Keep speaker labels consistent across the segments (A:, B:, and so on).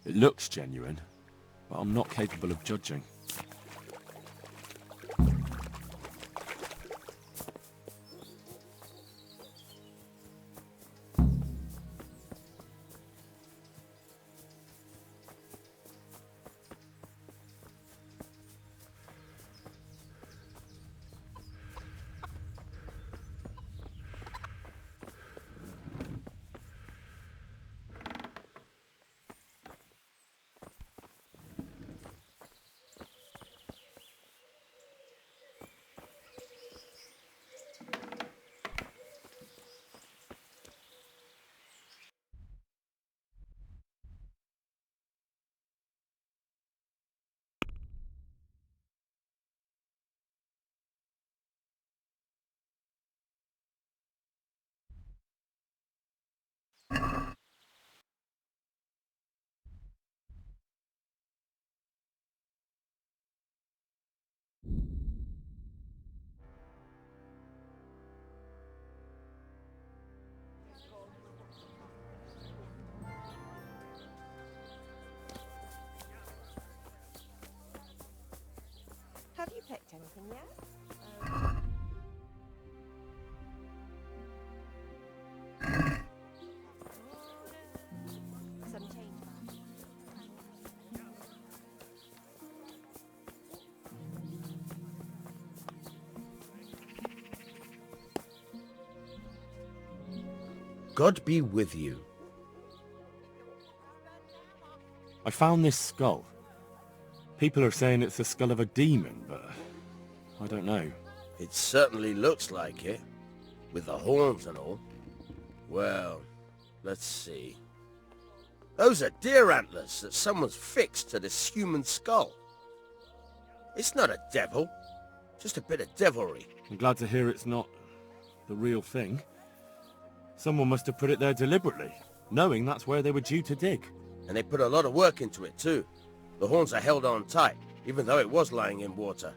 A: It looks genuine, but I'm not capable of judging.
B: Have you picked anything yet? Some change.
C: God be with you.
A: I found this skull. People are saying it's the skull of a demon, but I don't know.
C: It certainly looks like it, with the horns and all. Well, let's see. Those are deer antlers that someone's fixed to this human skull. It's not a devil, just a bit of devilry.
A: I'm glad to hear it's not the real thing. Someone must have put it there deliberately, knowing that's where they were due to dig.
C: And they put a lot of work into it too. The horns are held on tight, even though it was lying in water.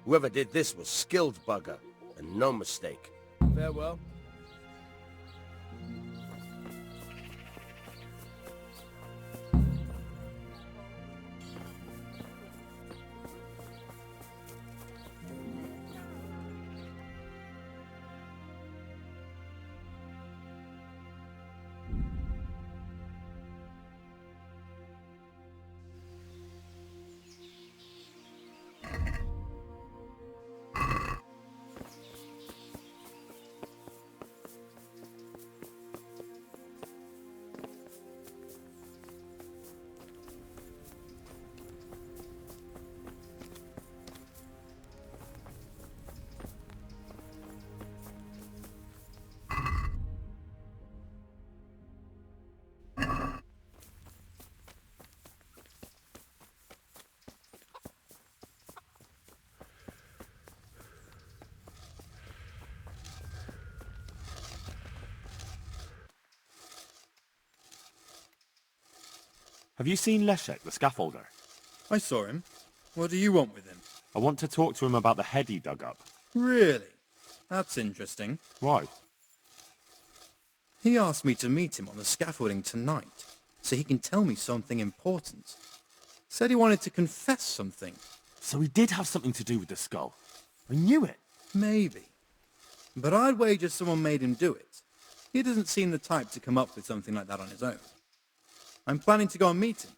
C: Whoever did this was skilled bugger, and no mistake. Farewell.
A: Have you seen Leszek, the scaffolder?
D: I saw him. What do you want with him?
A: I want to talk to him about the head he dug up.
D: Really? That's interesting.
A: Why?
D: He asked me to meet him on the scaffolding tonight, so he can tell me something important. Said he wanted to confess something.
A: So he did have something to do with the skull. I knew it.
D: Maybe. But I'd wager someone made him do it. He doesn't seem the type to come up with something like that on his own. I'm planning to go and meet him.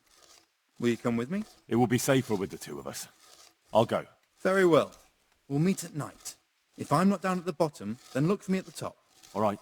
D: Will you come with me?
A: It will be safer with the two of us. I'll go.
D: Very well. We'll meet at night. If I'm not down at the bottom, then look for me at the top.
A: All right.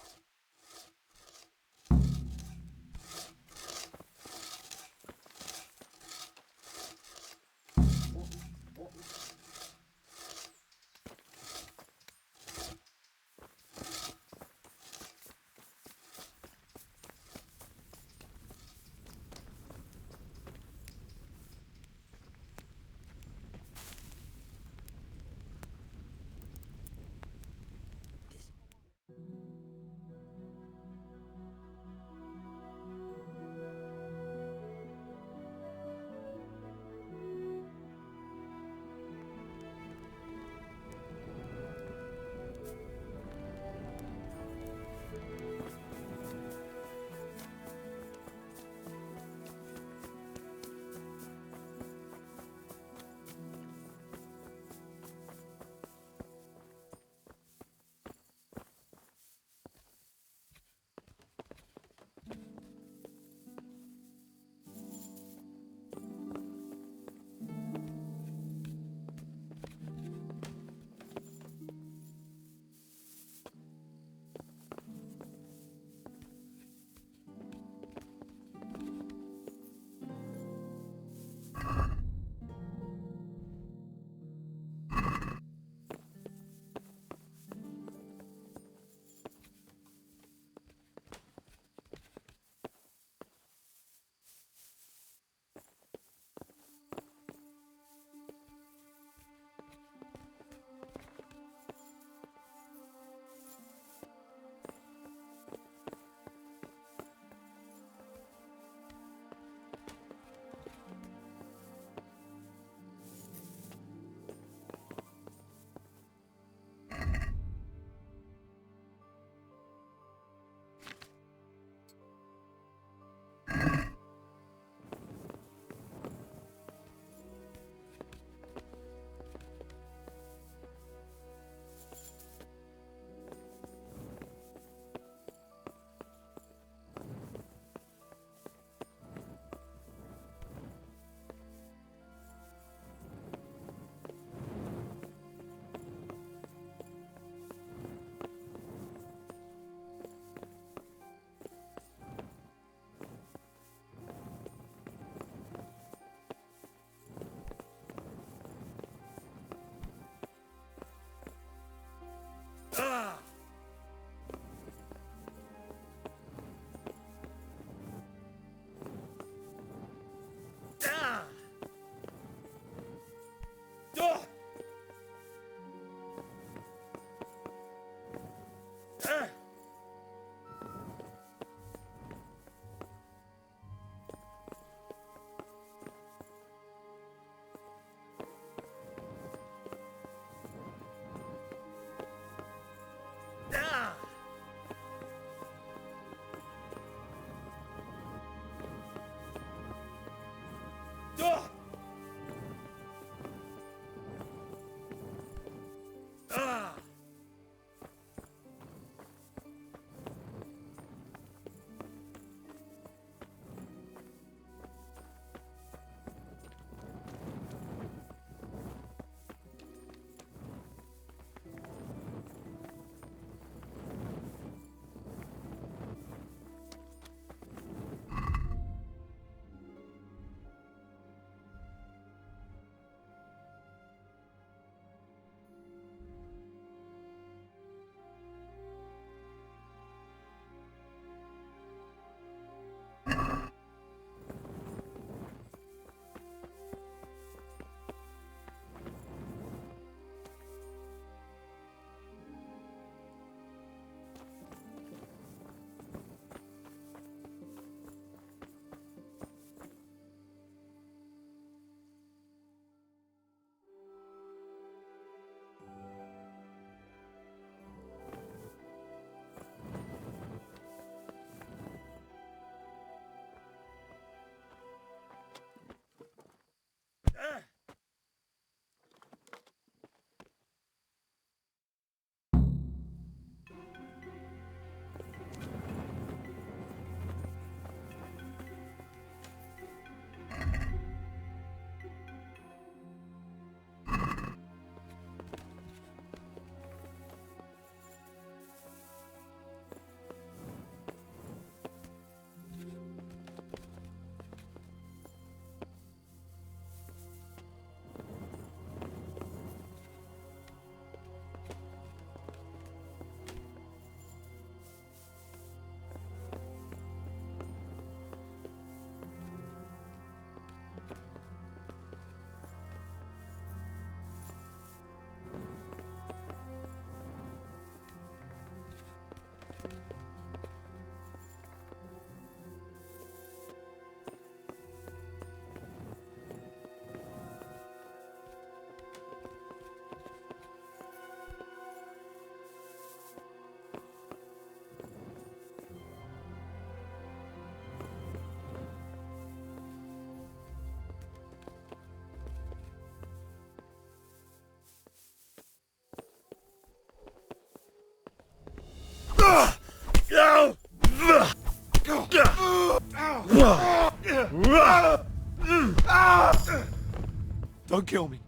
A: Don't kill me.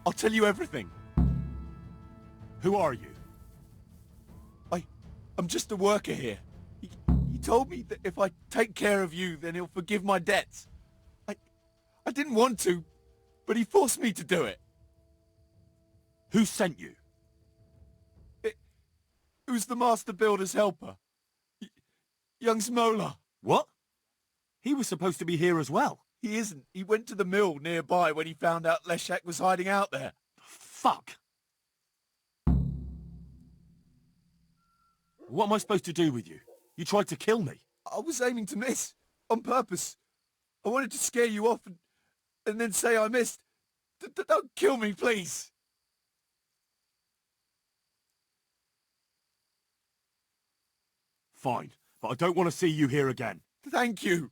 A: I'll tell you everything. Who are you?
B: I'm just a worker here. He told me that if I take care of you, then he'll forgive my debts. I didn't want to, but he forced me to do it.
A: Who sent you?
B: It was the master builder's helper. Young Smola.
A: What? He was supposed to be here as well.
B: He isn't. He went to the mill nearby when he found out Leshak was hiding out there.
A: Fuck! What am I supposed to do with you? You tried to kill me.
B: I was aiming to miss. On purpose. I wanted to scare you off and then say I missed. Don't kill me, please.
A: Fine, but I don't want to see you here again.
B: Thank you.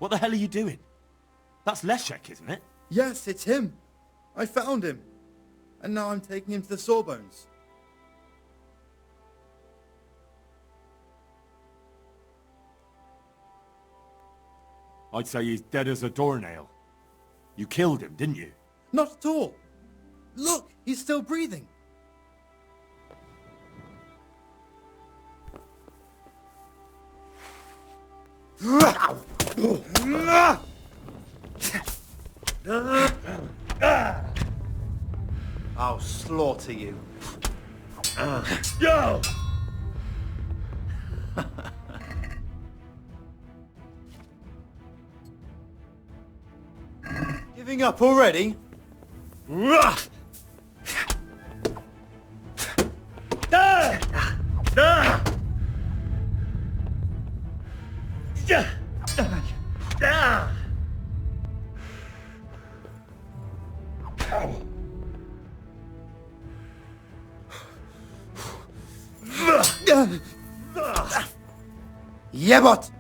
A: What the hell are you doing? That's Leszek, isn't it?
D: Yes, it's him. I found him. And now I'm taking him to the Sawbones.
A: I'd say he's dead as a doornail. You killed him, didn't you?
D: Not at all. Look, he's still breathing.
E: I'll slaughter you.
C: Yo!
D: Giving up already?
E: Jebot!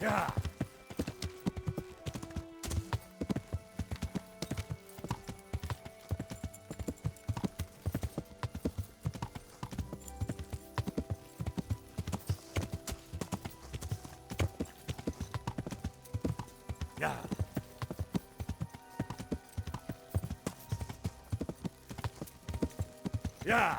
A: Yeah. Yeah. Yeah.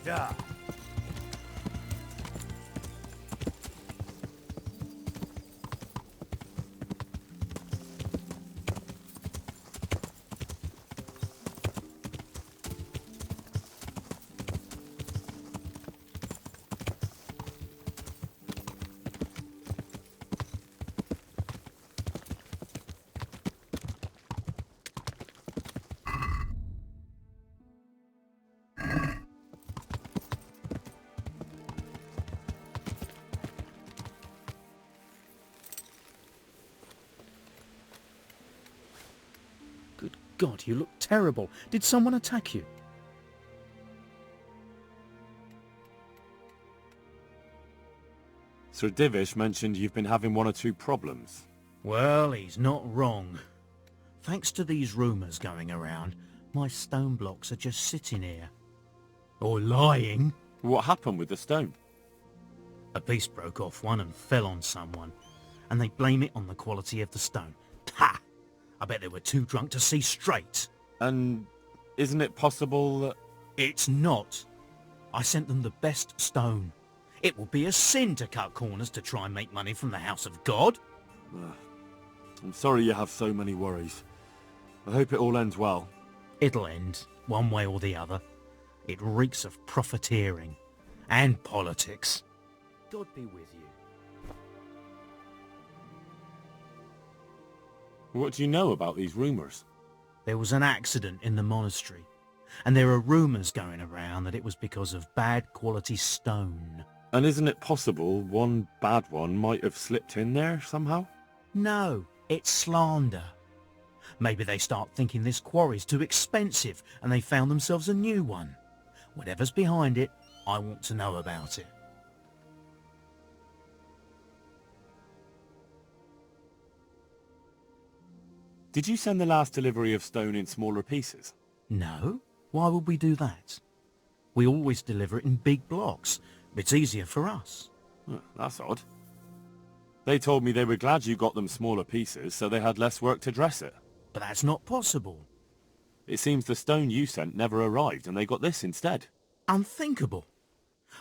B: Yeah.
E: Good God, you look terrible. Did someone attack you?
A: Sir Divish mentioned you've been having one or two problems.
E: Well, he's not wrong. Thanks to these rumours going around, my stone blocks are just sitting here. Or lying.
A: What happened with the stone?
E: A piece broke off one and fell on someone, and they blame it on the quality of the stone. Ha! I bet they were too drunk to see straight.
A: And isn't it possible that...
E: It's not. I sent them the best stone. It will be a sin to cut corners to try and make money from the house of God.
A: I'm sorry you have so many worries. I hope it all ends well.
E: It'll end, one way or the other. It reeks of profiteering and politics. God be with you.
A: What do you know about these rumours?
E: There was an accident in the monastery, and there are rumours going around that it was because of bad quality stone.
A: And isn't it possible one bad one might have slipped in there somehow?
E: No, it's slander. Maybe they start thinking this quarry's too expensive and they found themselves a new one. Whatever's behind it, I want to know about it.
A: Did you send the last delivery of stone in smaller pieces?
E: No? Why would we do that? We always deliver it in big blocks. It's easier for us.
A: That's odd. They told me they were glad you got them smaller pieces so they had less work to dress it.
E: But that's not possible.
A: It seems the stone you sent never arrived and they got this instead.
E: Unthinkable.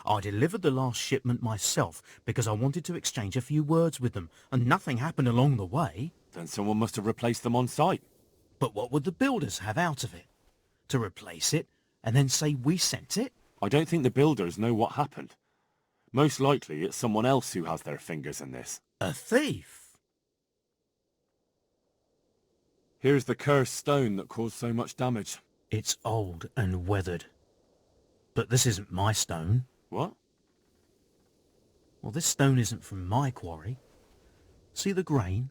E: I delivered the last shipment myself because I wanted to exchange a few words with them, and nothing happened along the way.
A: Then someone must have replaced them on site.
E: But what would the builders have out of it? To replace it and then say we sent it?
A: I don't think the builders know what happened. Most likely it's someone else who has their fingers in this.
E: A thief?
A: Here's the cursed stone that caused so much damage.
E: It's old and weathered. But this isn't my stone.
A: What?
E: Well, this stone isn't from my quarry. See the grain?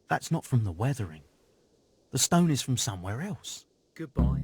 E: That's not from the weathering. The stone is from somewhere else. Goodbye.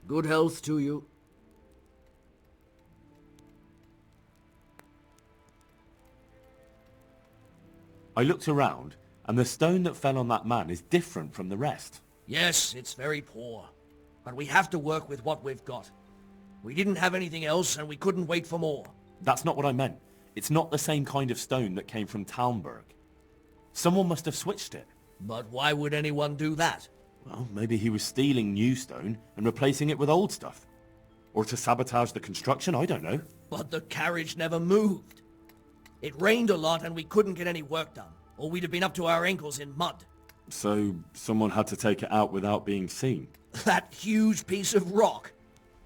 F: Good health to you.
A: I looked around, and the stone that fell on that man is different from the rest.
F: Yes, it's very poor. But we have to work with what we've got. We didn't have anything else, and we couldn't wait for more.
A: That's not what I meant. It's not the same kind of stone that came from Talmberg. Someone must have switched it.
F: But why would anyone do that?
A: Well, maybe he was stealing new stone and replacing it with old stuff. Or to sabotage the construction, I don't know.
F: But the carriage never moved. It rained a lot and we couldn't get any work done, or we'd have been up to our ankles in mud.
A: So someone had to take it out without being seen.
F: That huge piece of rock.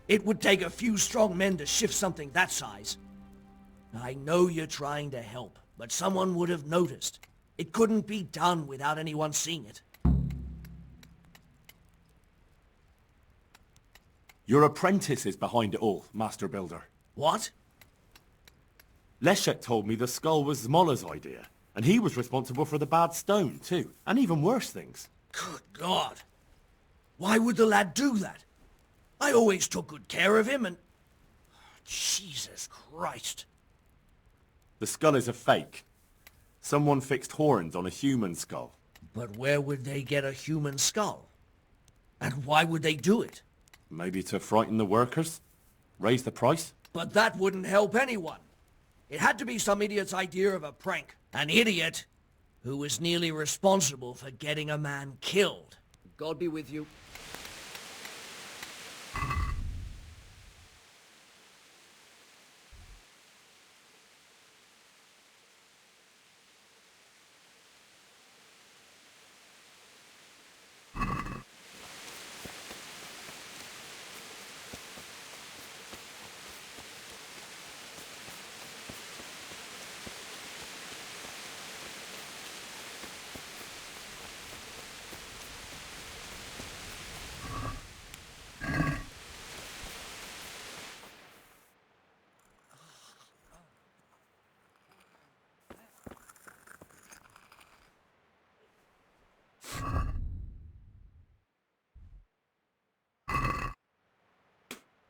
F: It would take a few strong men to shift something that size. I know you're trying to help, but someone would have noticed. It couldn't be done without anyone seeing it.
A: Your apprentice is behind it all, Master Builder.
F: What?
A: Leszek told me the skull was Zmola's idea, and he was responsible for the bad stone, too, and even worse things.
F: Good God. Why would the lad do that? I always took good care of him and... Jesus Christ.
A: The skull is a fake. Someone fixed horns on a human skull.
F: But where would they get a human skull? And why would they do it?
A: Maybe to frighten the workers? Raise the price?
F: But that wouldn't help anyone. It had to be some idiot's idea of a prank. An idiot who was nearly responsible for getting a man killed. God be with you.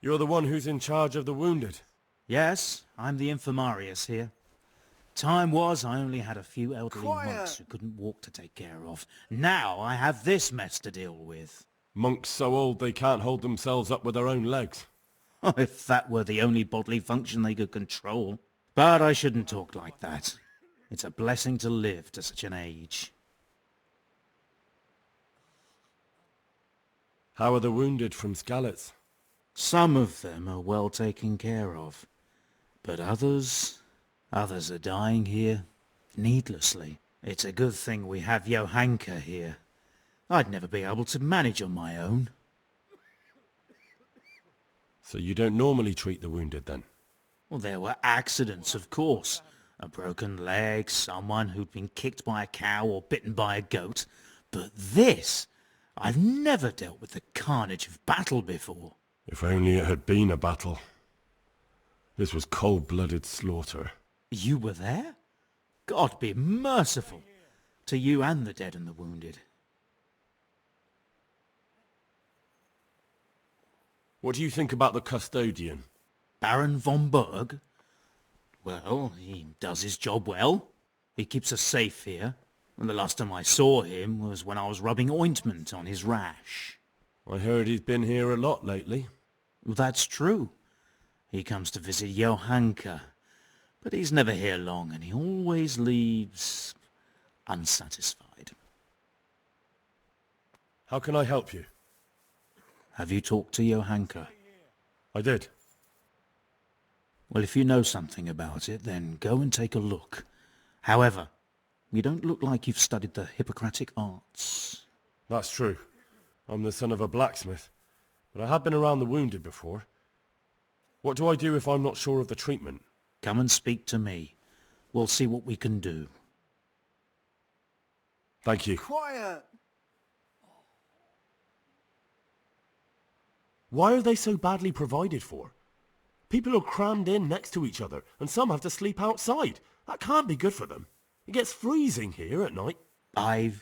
G: You're the one who's in charge of the wounded.
E: Yes, I'm the infirmarius here. Time was I only had a few elderly monks who couldn't walk to take care of. Now I have this mess to deal with.
G: Monks so old they can't hold themselves up with their own legs.
E: If that were the only bodily function they could control. But I shouldn't talk like that. It's a blessing to live to such an age.
G: How are the wounded from Skalitz?
E: Some of them are well taken care of. But others are dying here, needlessly. It's a good thing we have Johanka here. I'd never be able to manage on my own.
G: So you don't normally treat the wounded then?
E: Well, there were accidents, of course. A broken leg, someone who'd been kicked by a cow or bitten by a goat. But this, I've never dealt with the carnage of battle before.
G: If only it had been a battle. This was cold-blooded slaughter.
E: You were there? God be merciful to you and the dead and the wounded.
G: What do you think about the custodian?
E: Baron von Berg? Well, he does his job well. He keeps us safe here. And the last time I saw him was when I was rubbing ointment on his rash.
G: I heard he's been here a lot lately.
E: Well, that's true. He comes to visit Johanka. But he's never here long, and he always leaves unsatisfied.
G: How can I help you?
E: Have you talked to Johanka?
G: I did.
E: Well, if you know something about it, then go and take a look. However, you don't look like you've studied the Hippocratic arts.
G: That's true. I'm the son of a blacksmith. But I have been around the wounded before. What do I do if I'm not sure of the treatment?
E: Come and speak to me. We'll see what we can do.
G: Thank you.
B: Quiet!
A: Why are they so badly provided for? People are crammed in next to each other, and some have to sleep outside. That can't be good for them. It gets freezing here at night.
E: I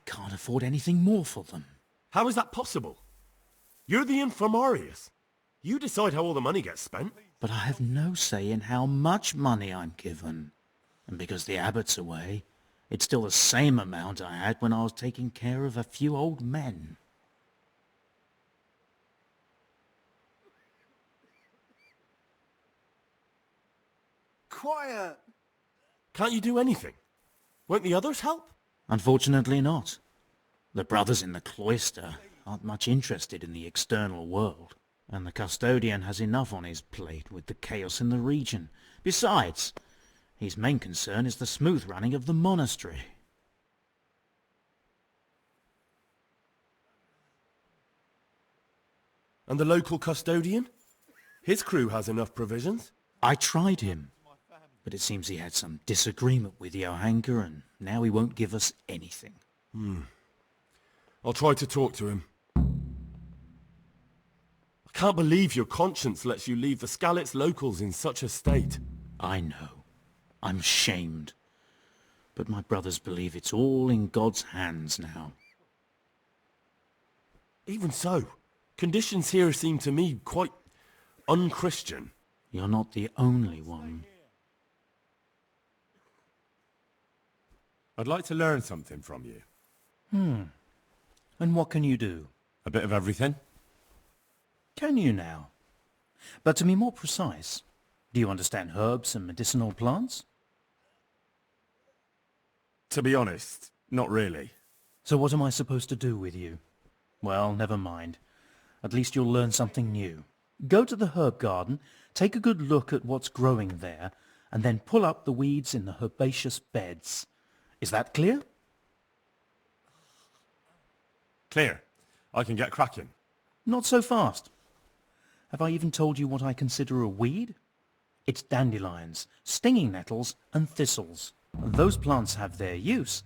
E: can't afford anything more for them.
A: How is that possible? You're the infirmarius. You decide how all the money gets spent.
E: But I have no say in how much money I'm given. And because the abbot's away, it's still the same amount I had when I was taking care of a few old men.
B: Quiet!
A: Can't you do anything? Won't the others help?
E: Unfortunately not. The brothers in the cloister aren't much interested in the external world, and the custodian has enough on his plate with the chaos in the region. Besides, his main concern is the smooth running of the monastery.
A: And the local custodian? His crew has enough provisions.
E: I tried him, but it seems he had some disagreement with Johanka, and now he won't give us anything.
A: I'll try to talk to him. I can't believe your conscience lets you leave the Skalitz locals in such a state.
E: I know. I'm shamed. But my brothers believe it's all in God's hands now.
A: Even so, conditions here seem to me quite unchristian.
E: You're not the only one.
G: I'd like to learn something from you.
E: And what can you do?
G: A bit of everything.
E: Can you now? But to be more precise, do you understand herbs and medicinal plants?
G: To be honest, not really.
E: So what am I supposed to do with you? Well, never mind. At least you'll learn something new. Go to the herb garden, take a good look at what's growing there, and then pull up the weeds in the herbaceous beds. Is that clear?
G: Clear. I can get cracking.
E: Not so fast. Have I even told you what I consider a weed? It's dandelions, stinging nettles, and thistles. Those plants have their use,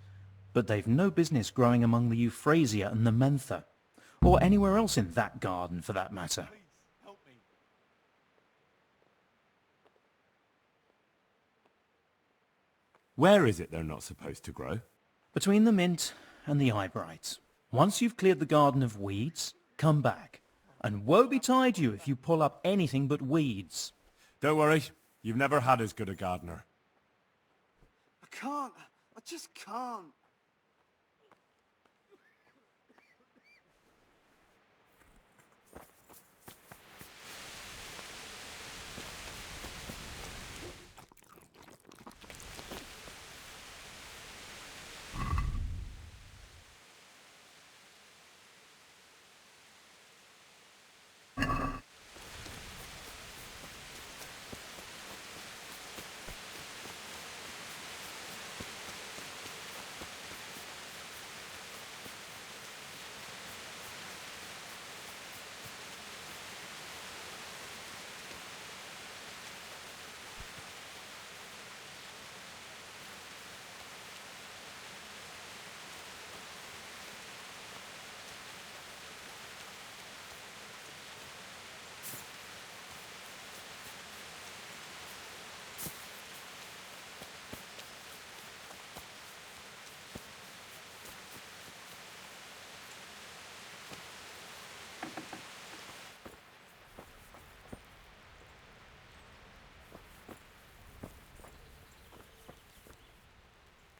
E: but they've no business growing among the euphrasia and the mentha, or anywhere else in that garden for that matter.
G: Where is it they're not supposed to grow?
E: Between the mint and the eyebrights. Once you've cleared the garden of weeds, come back. And woe betide you if you pull up anything but weeds.
G: Don't worry. You've never had as good a gardener.
B: I can't. I just can't.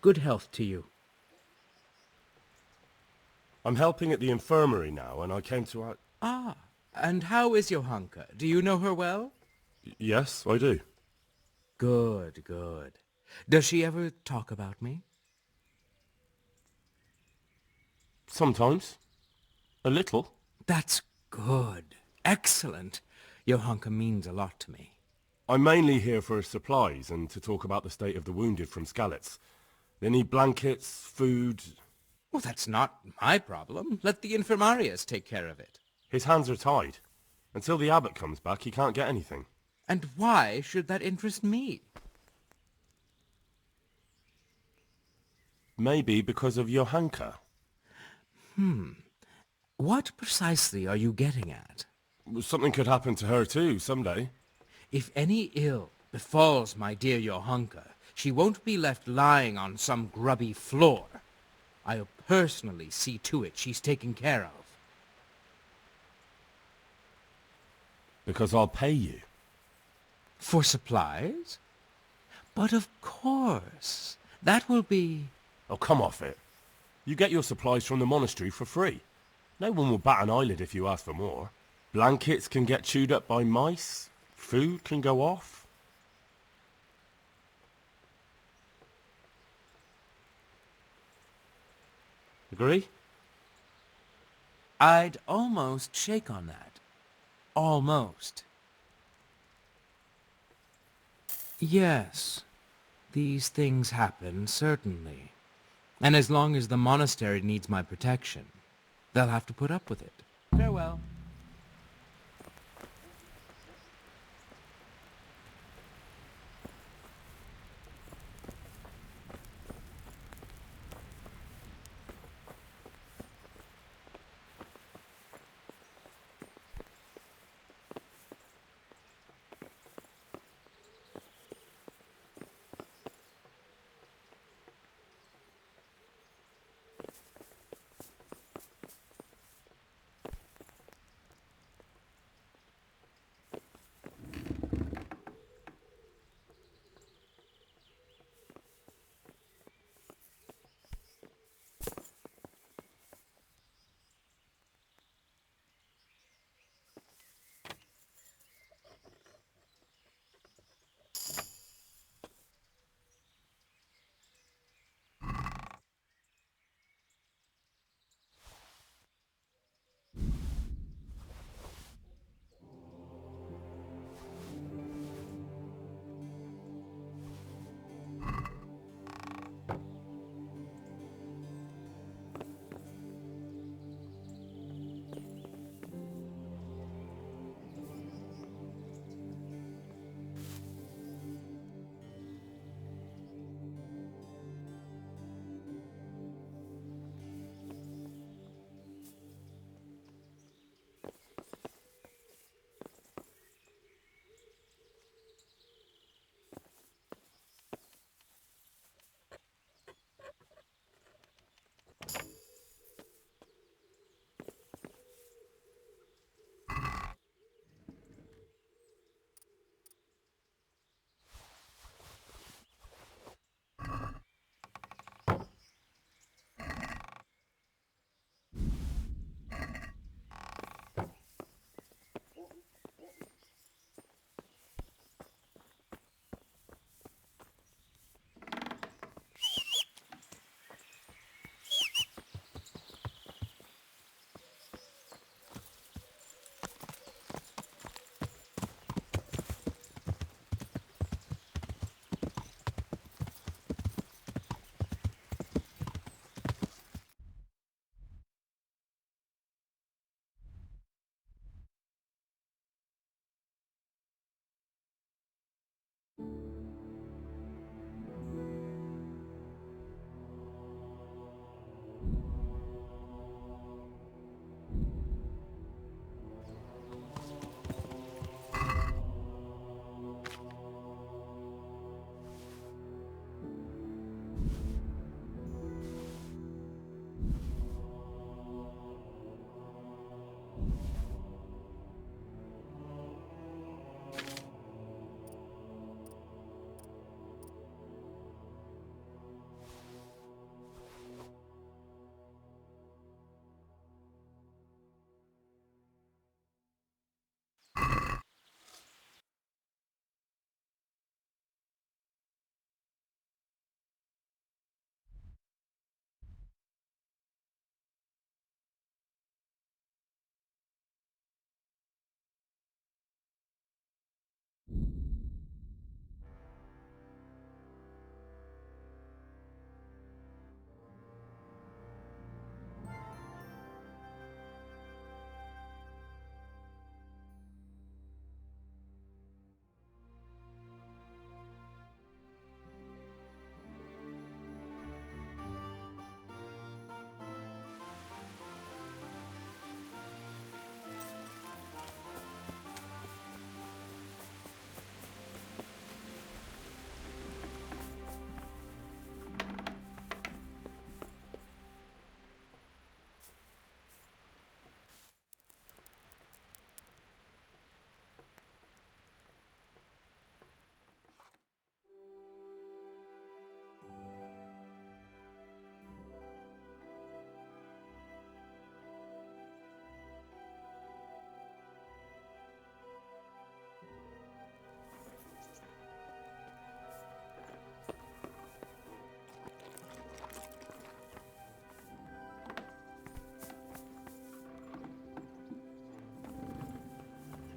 H: Good health to you.
A: I'm helping at the infirmary now, and I came to...
H: Ah, and how is Johanka? Do you know her well?
A: Yes, I do.
H: Good, good. Does she ever talk about me?
A: Sometimes. A little.
H: That's good. Excellent. Johanka means a lot to me.
A: I'm mainly here for supplies and to talk about the state of the wounded from Skalitz. They need blankets, food...
H: Well, that's not my problem. Let the infirmarius take care of it.
A: His hands are tied. Until the abbot comes back, he can't get anything.
H: And why should that interest me?
A: Maybe because of Johanka.
H: What precisely are you getting at?
A: Something could happen to her too, someday.
H: If any ill befalls my dear Johanka, she won't be left lying on some grubby floor. I'll personally see to it she's taken care of.
G: Because I'll pay you.
H: For supplies? But of course. That will be...
G: Oh, come off it. You get your supplies from the monastery for free. No one will bat an eyelid if you ask for more. Blankets can get chewed up by mice. Food can go off. Agree?
H: I'd almost shake on that. Almost. Yes, these things happen, certainly. And as long as the monastery needs my protection, they'll have to put up with it. Farewell.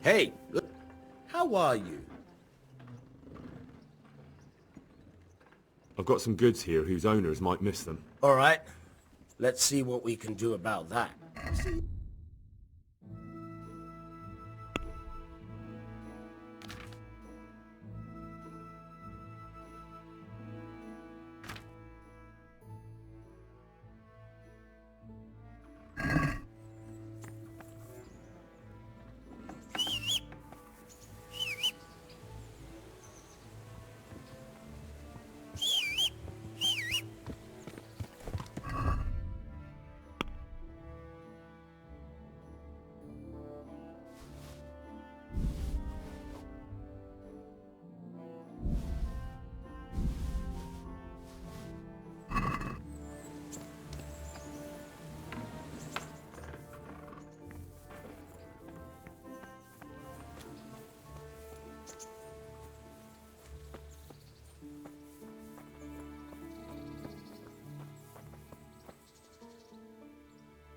C: Hey, look, how are you?
G: I've got some goods here whose owners might miss them.
C: All right. Let's see what we can do about that.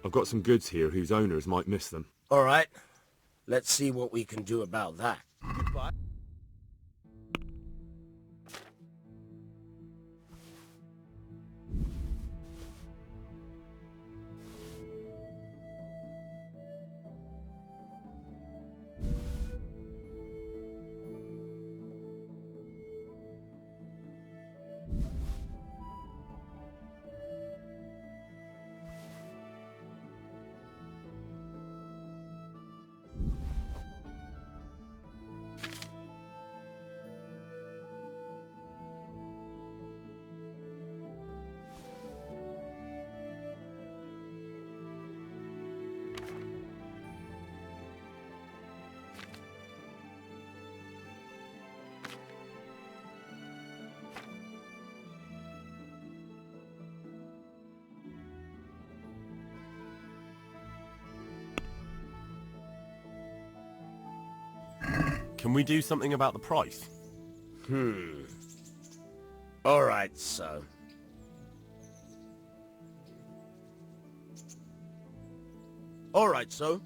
G: I've got some goods here whose owners might miss them.
C: All right. Let's see what we can do about that. Goodbye.
G: Can we do something about the price?
C: All right, so. All right, so.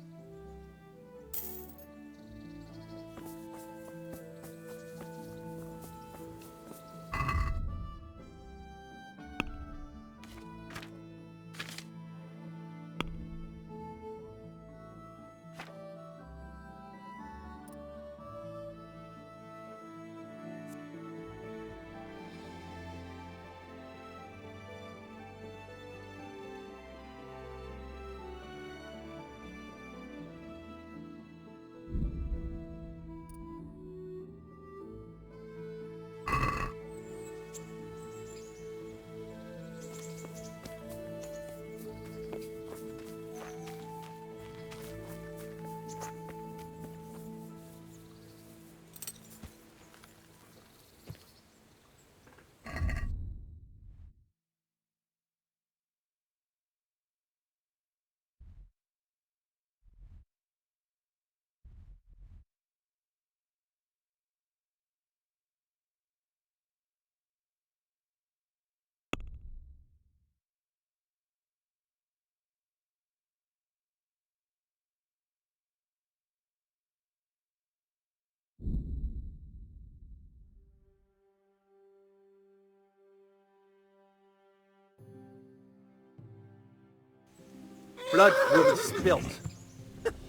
B: Blood will be spilt.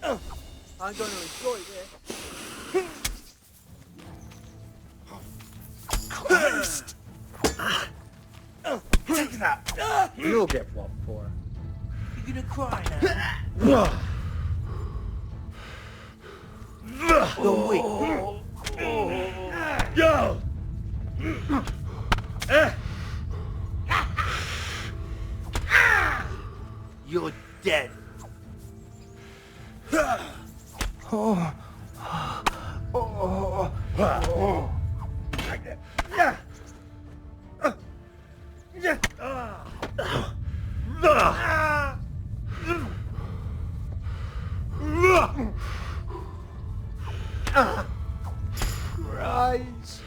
B: I'm going to enjoy this. Christ! Take that.
D: You'll get what for.
F: You gonna cry now? You're weak.
B: Go!
F: You're dead.
B: Christ.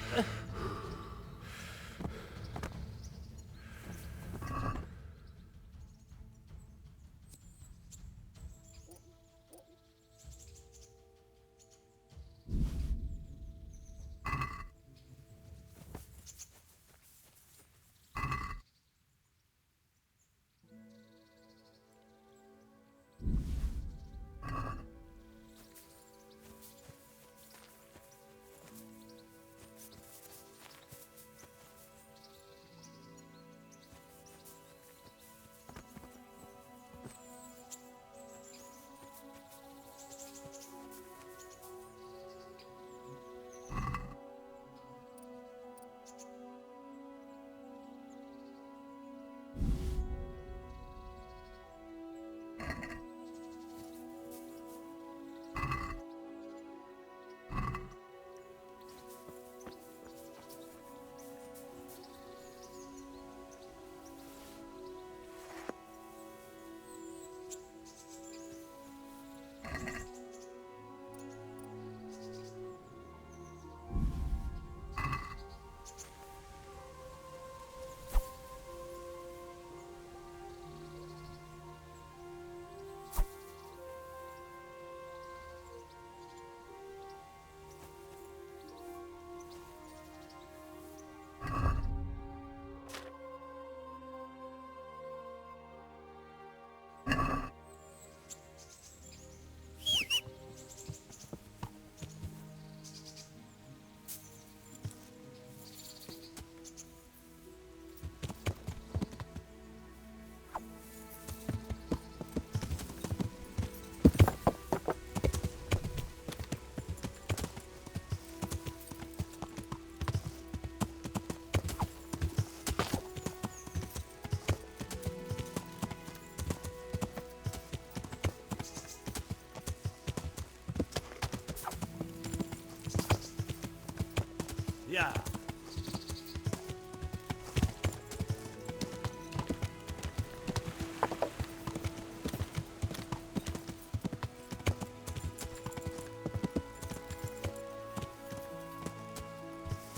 A: Yeah.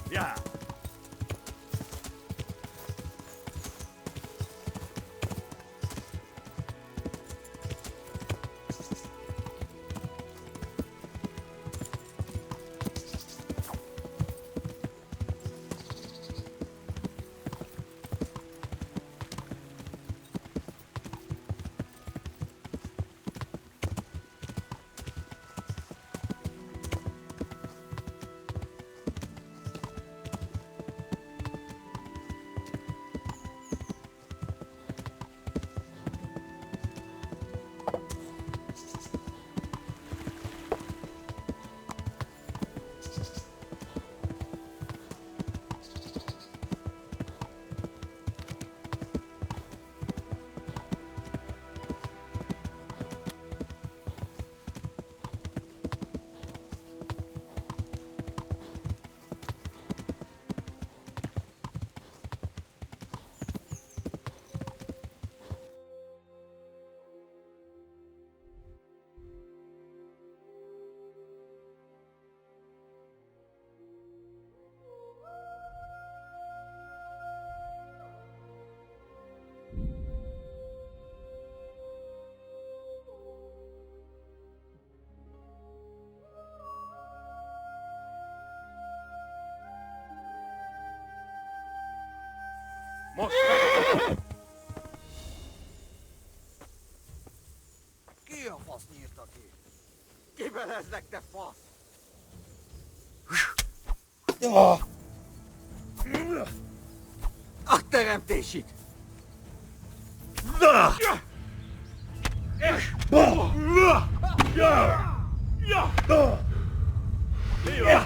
A: Yeah.
C: Ki a fasz nyírta ki? Kibeleznek, te fasz! A teremtésig!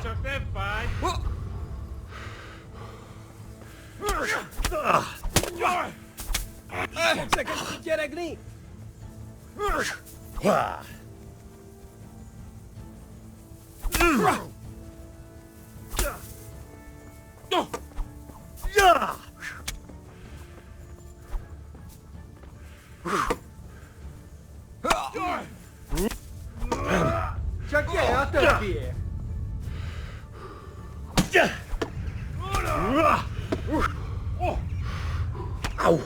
A: Csak nem fáj!
F: Fogsz gyeregni?
C: Csak gyere a többiért! Au!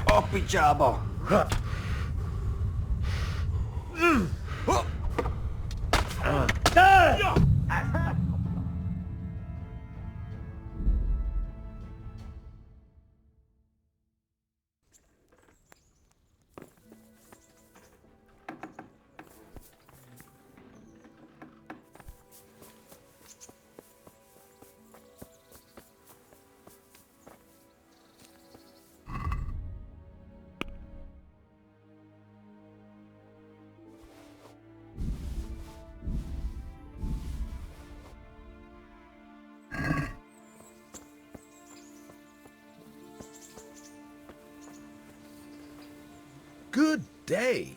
C: A picsába!
B: Good day.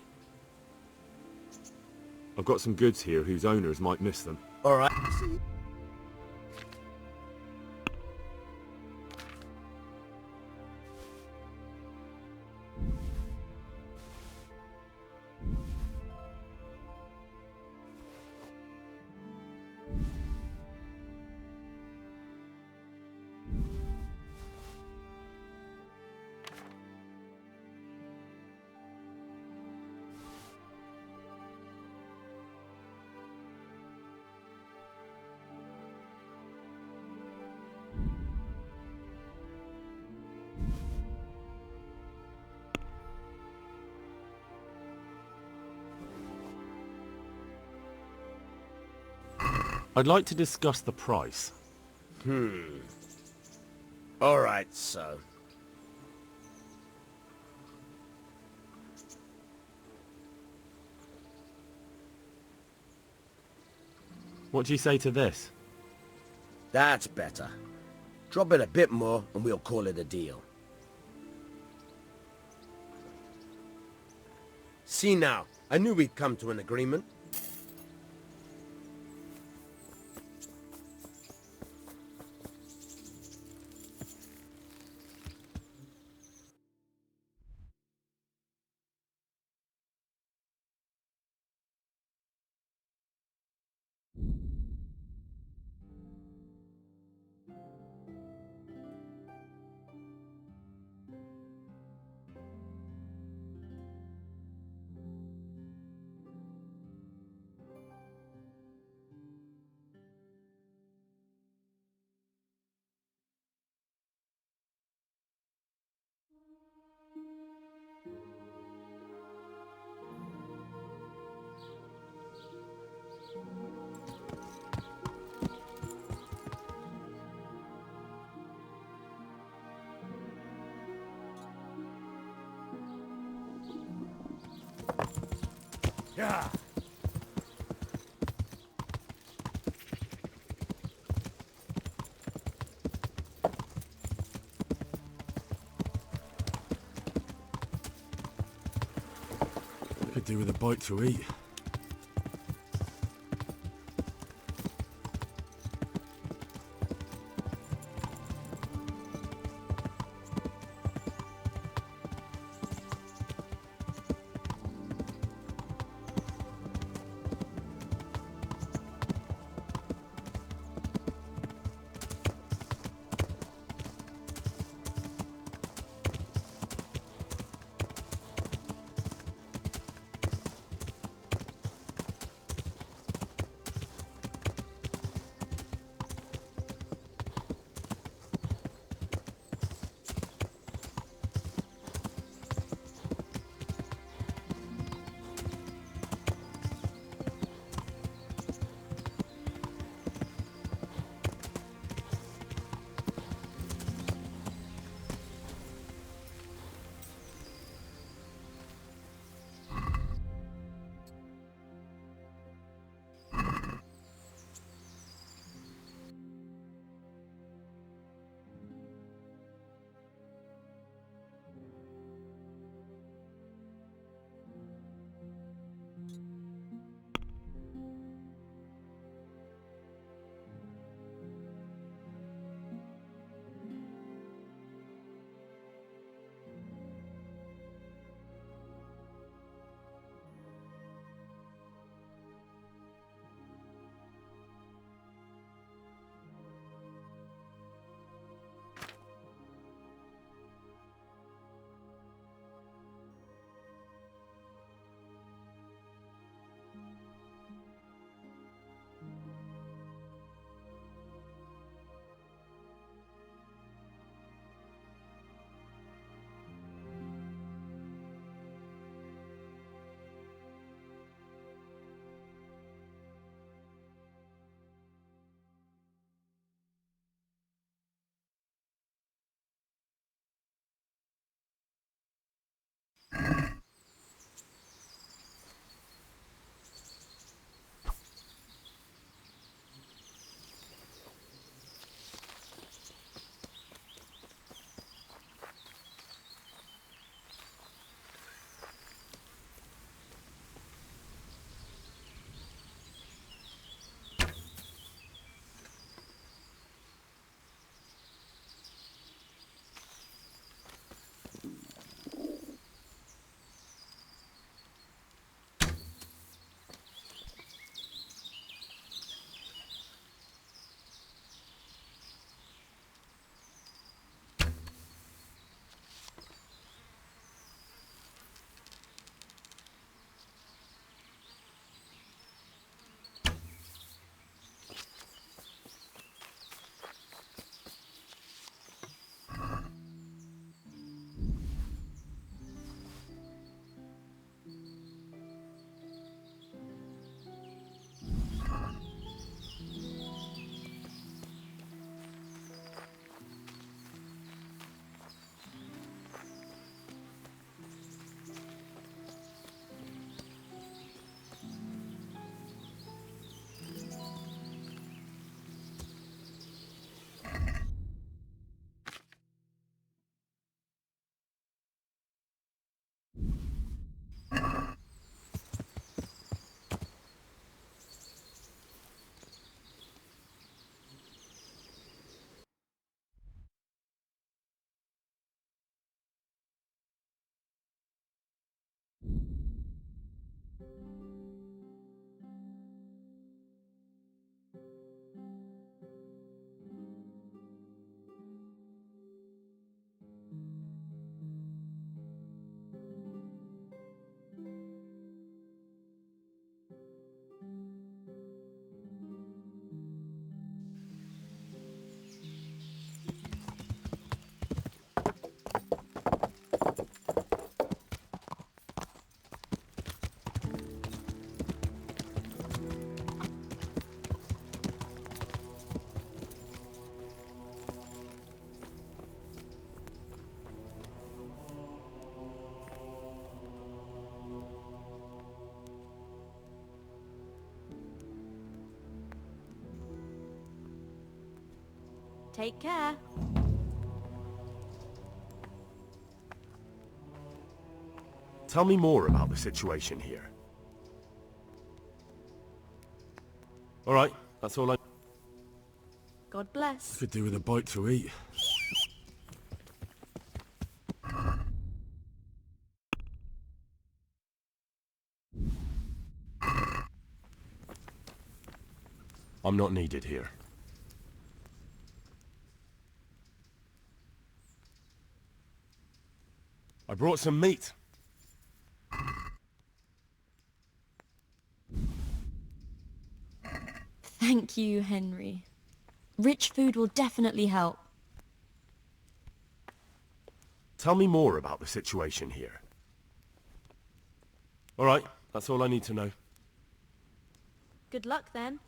G: I've got some goods here whose owners might miss them.
C: All right.
G: I'd like to discuss the price.
C: All right, so.
G: What do you say to this?
C: That's better. Drop it a bit more and we'll call it a deal. See now, I knew we'd come to an agreement.
A: Could do with a bite to eat.
I: Take care.
A: Tell me more about the situation here. All right, that's all I
I: God bless.
A: could do with a bite to eat. I'm not needed here. I brought some meat.
I: Thank you, Henry. Rich food will definitely help.
A: Tell me more about the situation here. All right, that's all I need to know.
I: Good luck then.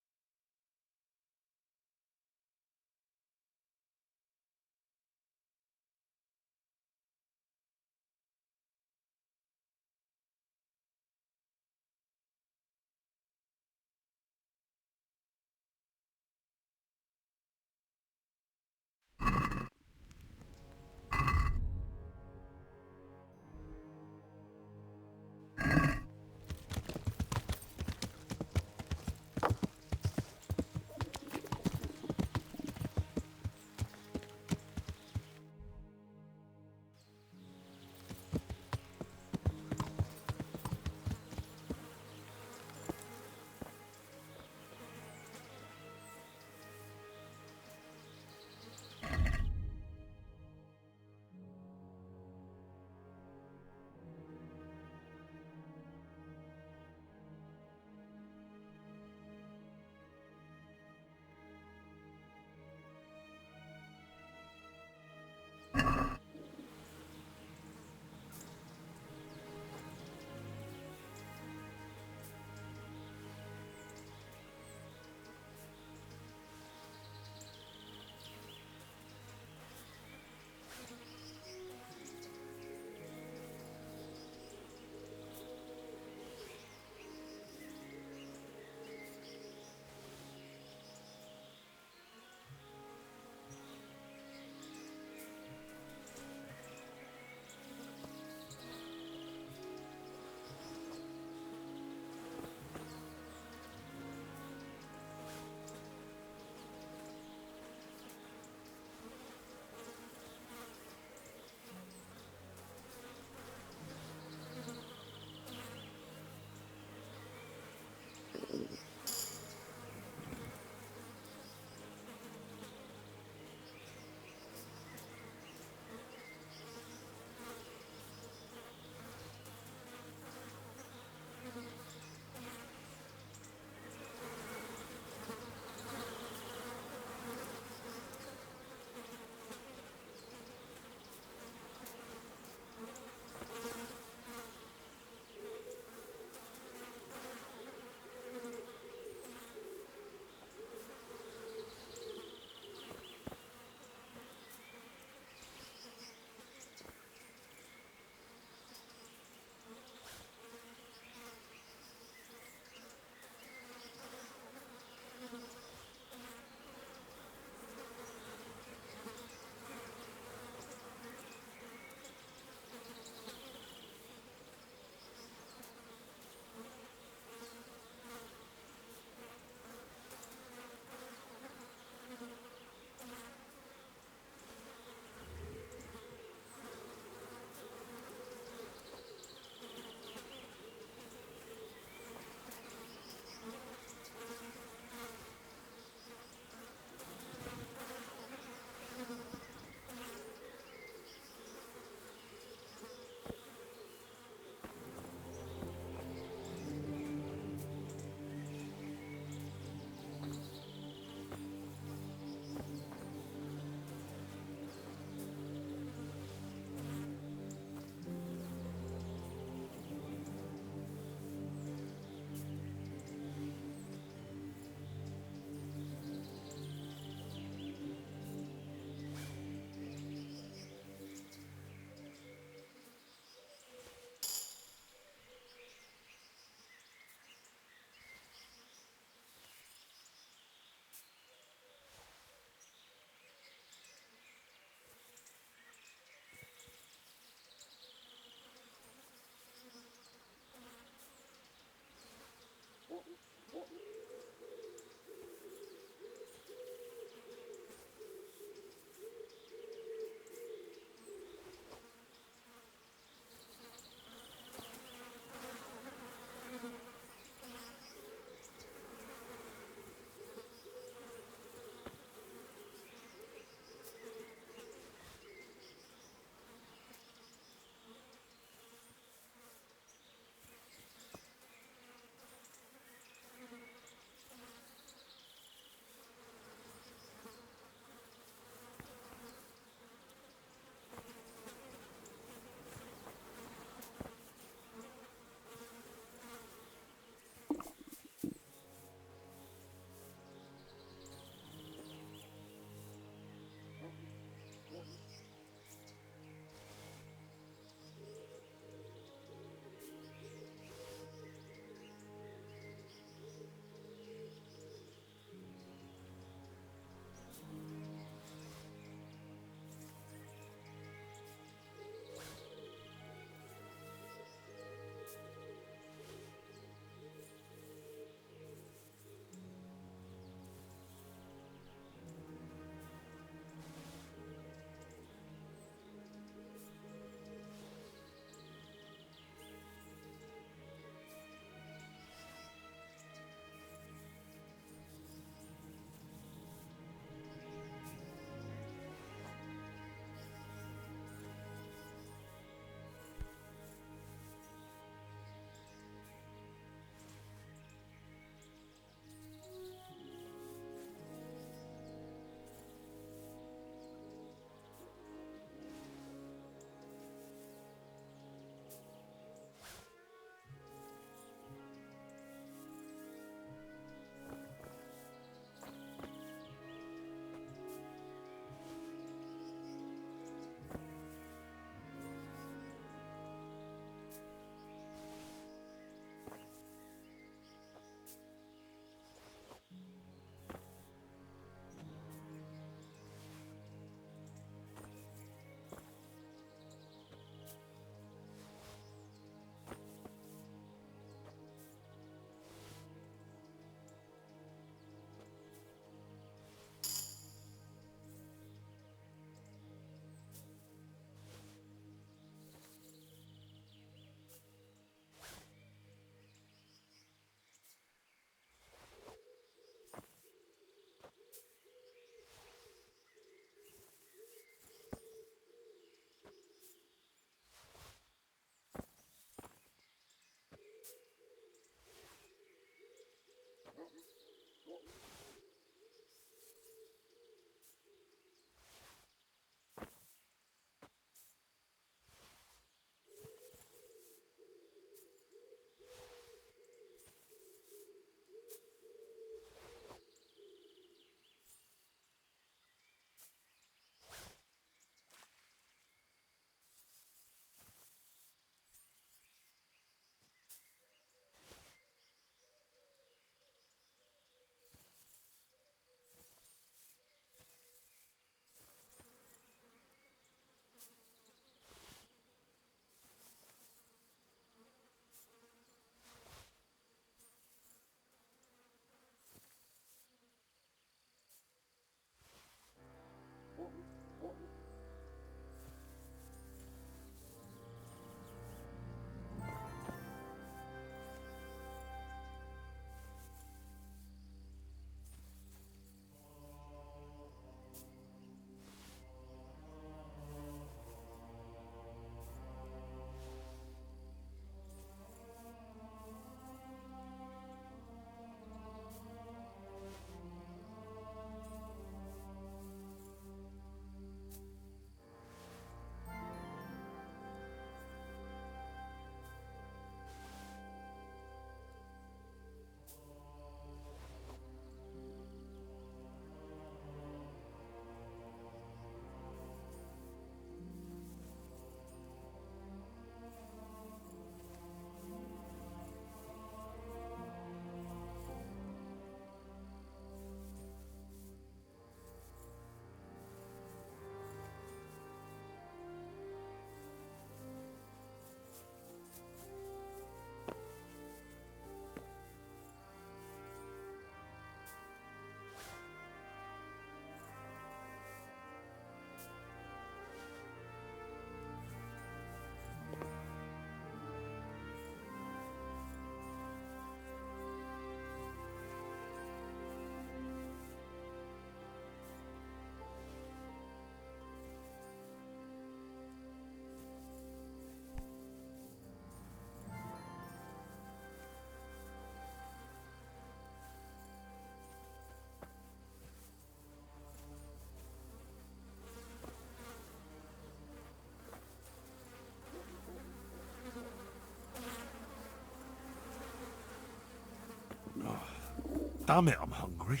B: Damn it, I'm hungry.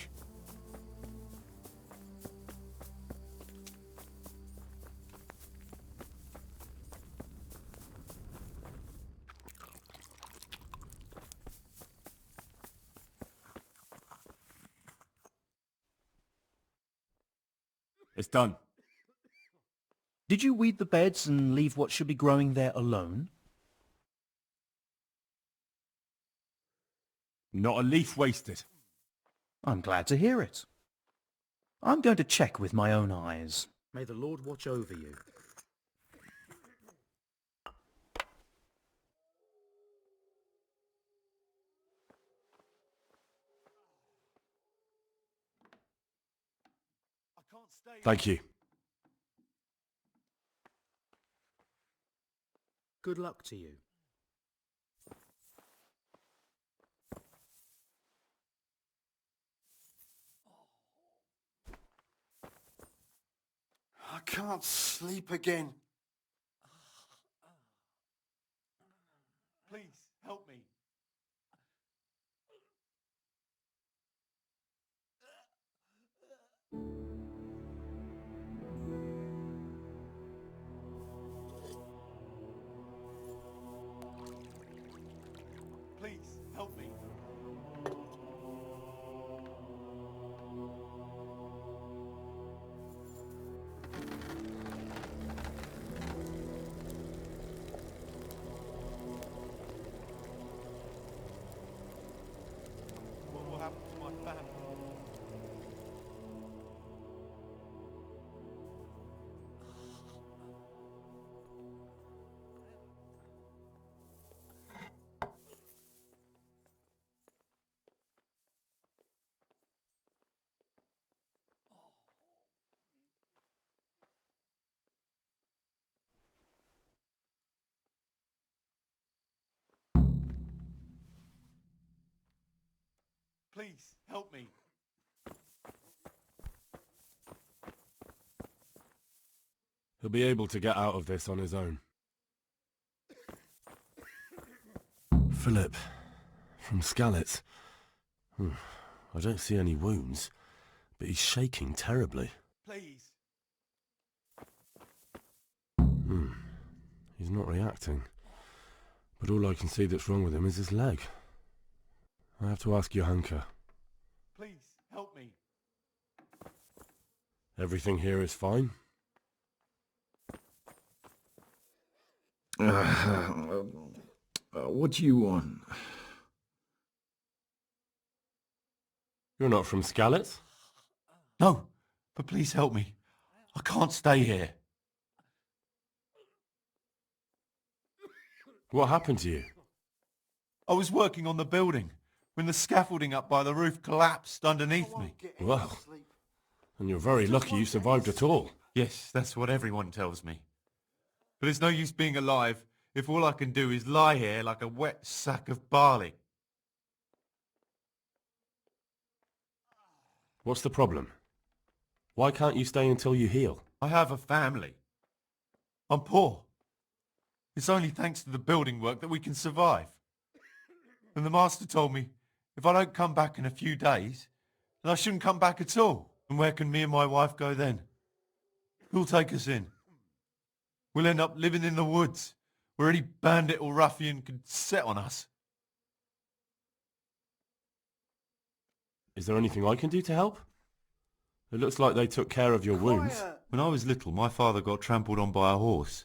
G: It's done.
E: Did you weed the beds and leave what should be growing there alone?
G: Not a leaf wasted.
E: I'm glad to hear it. I'm going to check with my own eyes. May the Lord watch over you.
G: Thank you.
E: Good luck to you.
J: I can't sleep again.
B: Please, help me. Please, help me. What will happen to my family? Please, help me.
G: He'll be able to get out of this on his own. Philip, from Skalitz. I don't see any wounds, but he's shaking terribly.
B: Please.
G: He's not reacting. But all I can see that's wrong with him is his leg. I have to ask Johanka.
B: Please, help me.
G: Everything here is fine?
J: What do you want?
G: You're not from Skalitz?
B: No, but please help me. I can't stay here.
G: What happened to you?
B: I was working on the building when the scaffolding up by the roof collapsed underneath me.
G: Well, and you're very lucky you survived at all.
B: Yes, that's what everyone tells me. But it's no use being alive if all I can do is lie here like a wet sack of barley.
G: What's the problem? Why can't you stay until you heal?
B: I have a family. I'm poor. It's only thanks to the building work that we can survive. And the master told me if I don't come back in a few days, then I shouldn't come back at all. And where can me and my wife go then? Who'll take us in? We'll end up living in the woods, where any bandit or ruffian could set on us.
G: Is there anything I can do to help? It looks like they took care of your wounds.
B: When I was little, my father got trampled on by a horse,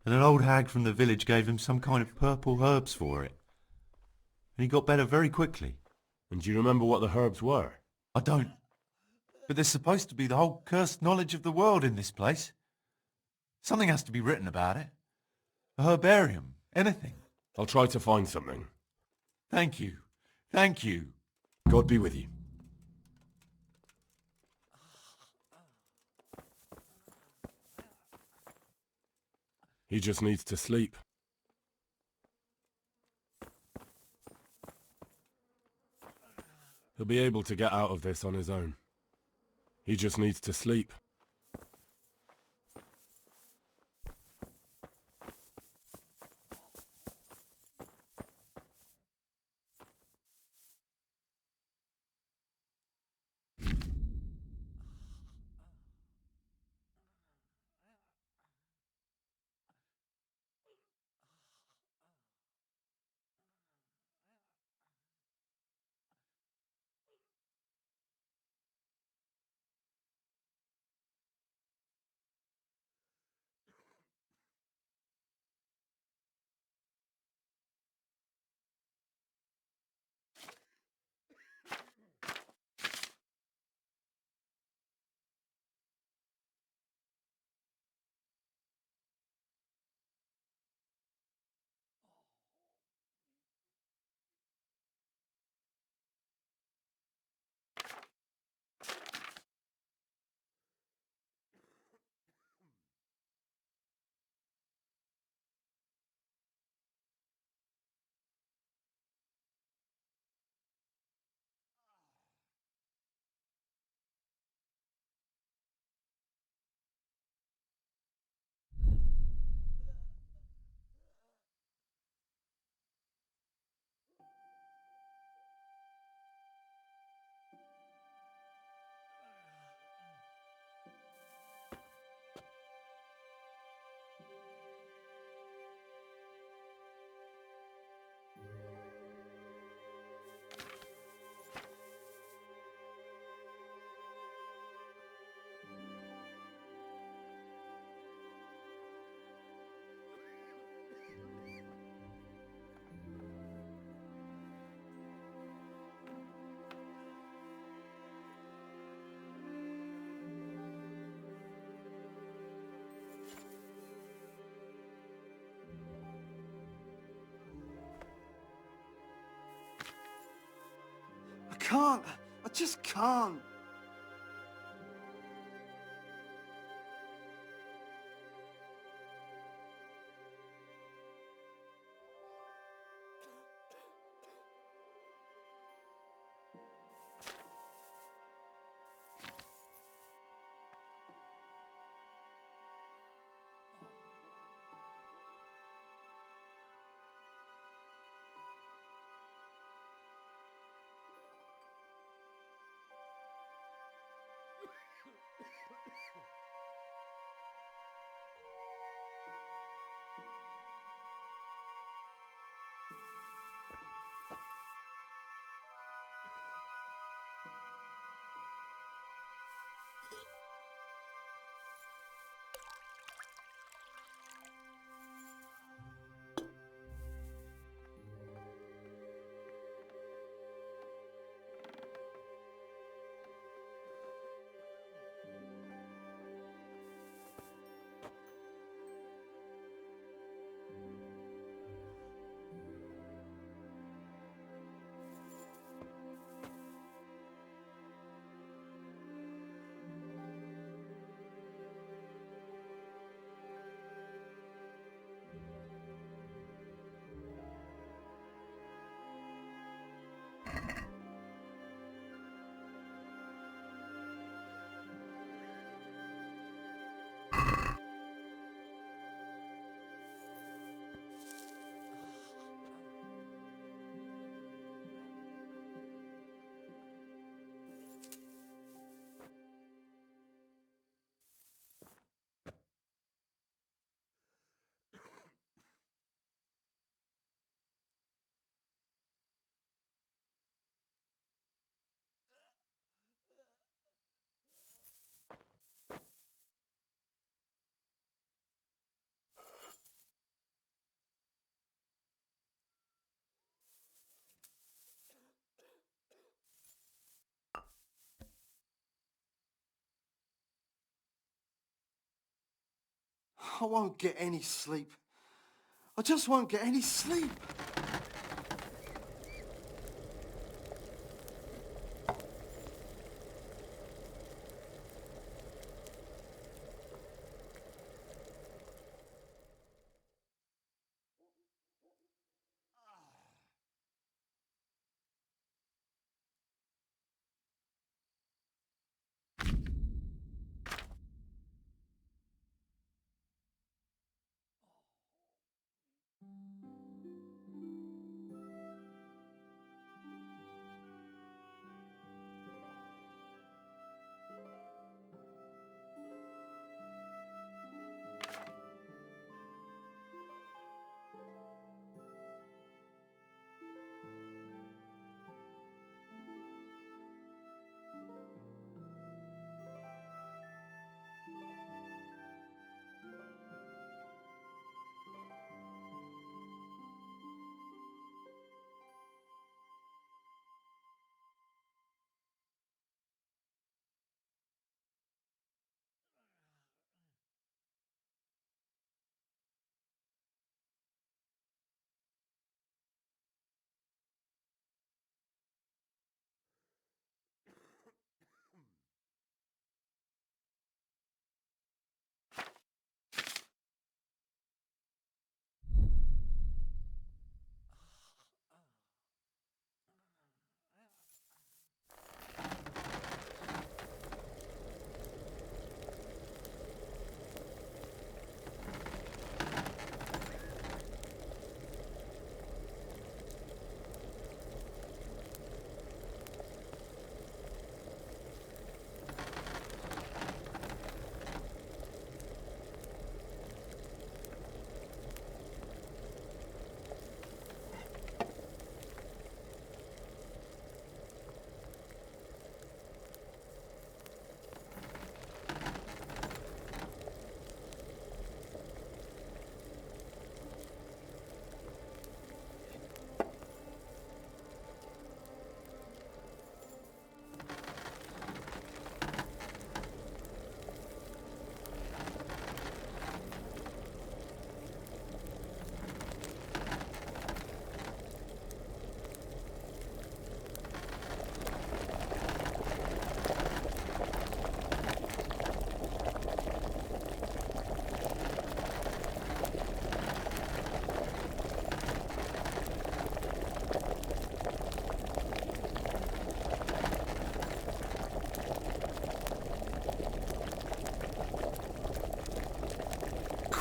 B: and an old hag from the village gave him some kind of purple herbs for it. And he got better very quickly.
G: And do you remember what the herbs were?
B: I don't. But there's supposed to be the whole cursed knowledge of the world in this place. Something has to be written about it. A herbarium. Anything.
G: I'll try to find something.
B: Thank you. Thank you.
G: God be with you. He just needs to sleep. He'll be able to get out of this on his own. He just needs to sleep.
J: can't. I just can't. I won't get any sleep. I just won't get any sleep.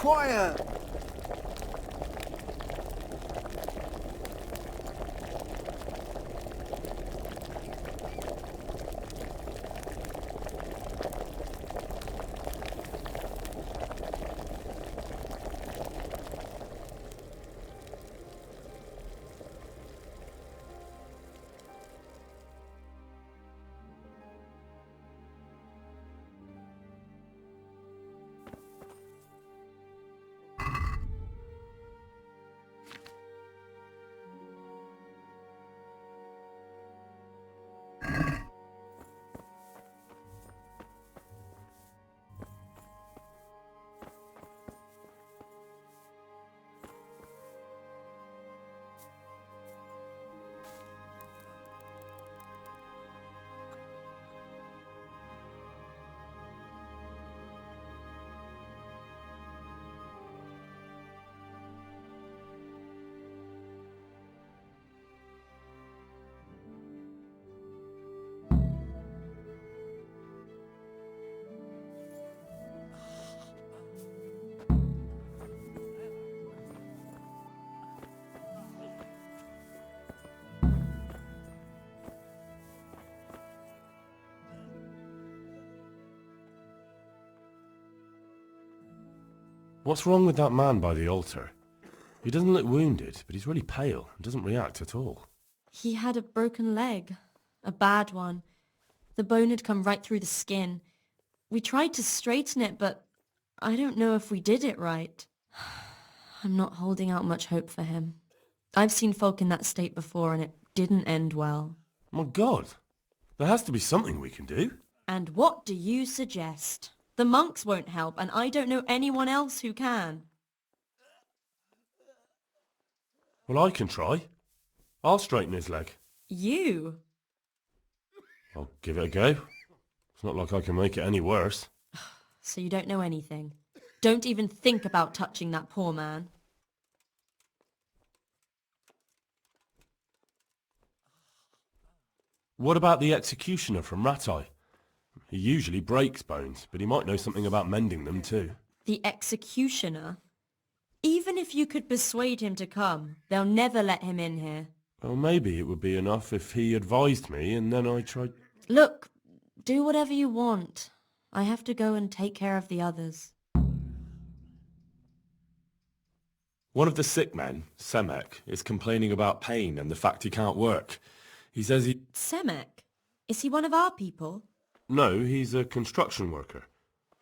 J: quiet!
G: What's wrong with that man by the altar? He doesn't look wounded, but he's really pale and doesn't react at all.
I: He had a broken leg. A bad one. The bone had come right through the skin. We tried to straighten it, but I don't know if we did it right. I'm not holding out much hope for him. I've seen folk in that state before, and it didn't end well.
G: My God, there has to be something we can do.
I: And what do you suggest? The monks won't help, and I don't know anyone else who can.
G: Well, I can try. I'll straighten his leg.
I: You?
G: I'll give it a go. It's not like I can make it any worse.
I: So you don't know anything. Don't even think about touching that poor man.
G: What about the executioner from Ratai? He usually breaks bones, but he might know something about mending them too.
I: The executioner? Even if you could persuade him to come, they'll never let him in here.
G: Well, maybe it would be enough if he advised me and then I tried...
I: Look, do whatever you want. I have to go and take care of the others.
G: One of the sick men, Semek, is complaining about pain and the fact he can't work. He says he...
I: Semek? Is he one of our people?
G: No, he's a construction worker.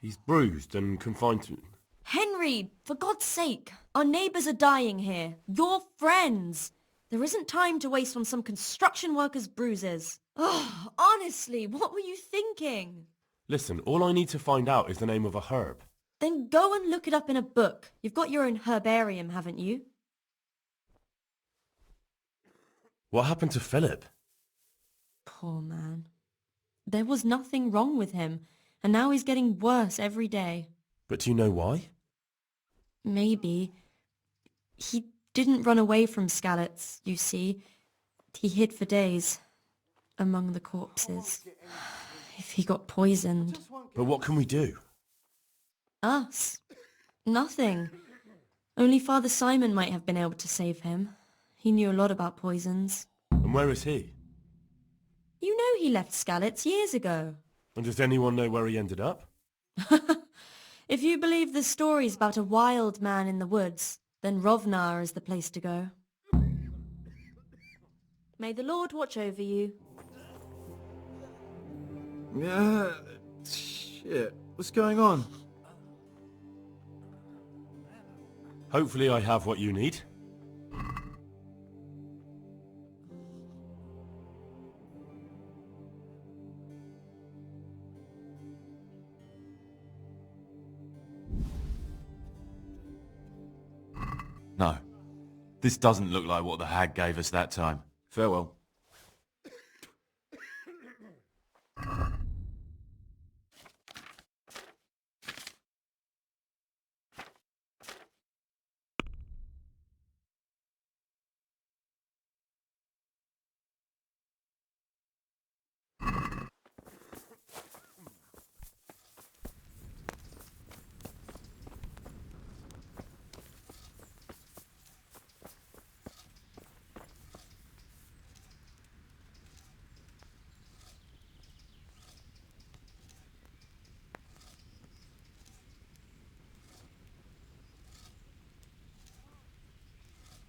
G: He's bruised and confined to...
I: Henry, for God's sake, our neighbours are dying here. Your friends. There isn't time to waste on some construction worker's bruises. Oh, honestly, what were you thinking?
G: Listen, all I need to find out is the name of a herb.
I: Then go and look it up in a book. You've got your own herbarium, haven't you?
G: What happened to Philip?
I: Poor man. There was nothing wrong with him, and now he's getting worse every day.
G: But do you know why?
I: Maybe. He didn't run away from Skalitz, you see. He hid for days, among the corpses. If he got poisoned...
G: But what can we do?
I: Us? Nothing. Only Father Simon might have been able to save him. He knew a lot about poisons.
G: And where is he?
I: You know he left Skalitz years ago.
G: And does anyone know where he ended up?
I: If you believe the stories about a wild man in the woods, then Rovnar is the place to go. May the Lord watch over you.
J: Yeah, shit. What's going on?
G: Hopefully I have what you need.
B: No. This doesn't look like what the hag gave us that time. Farewell.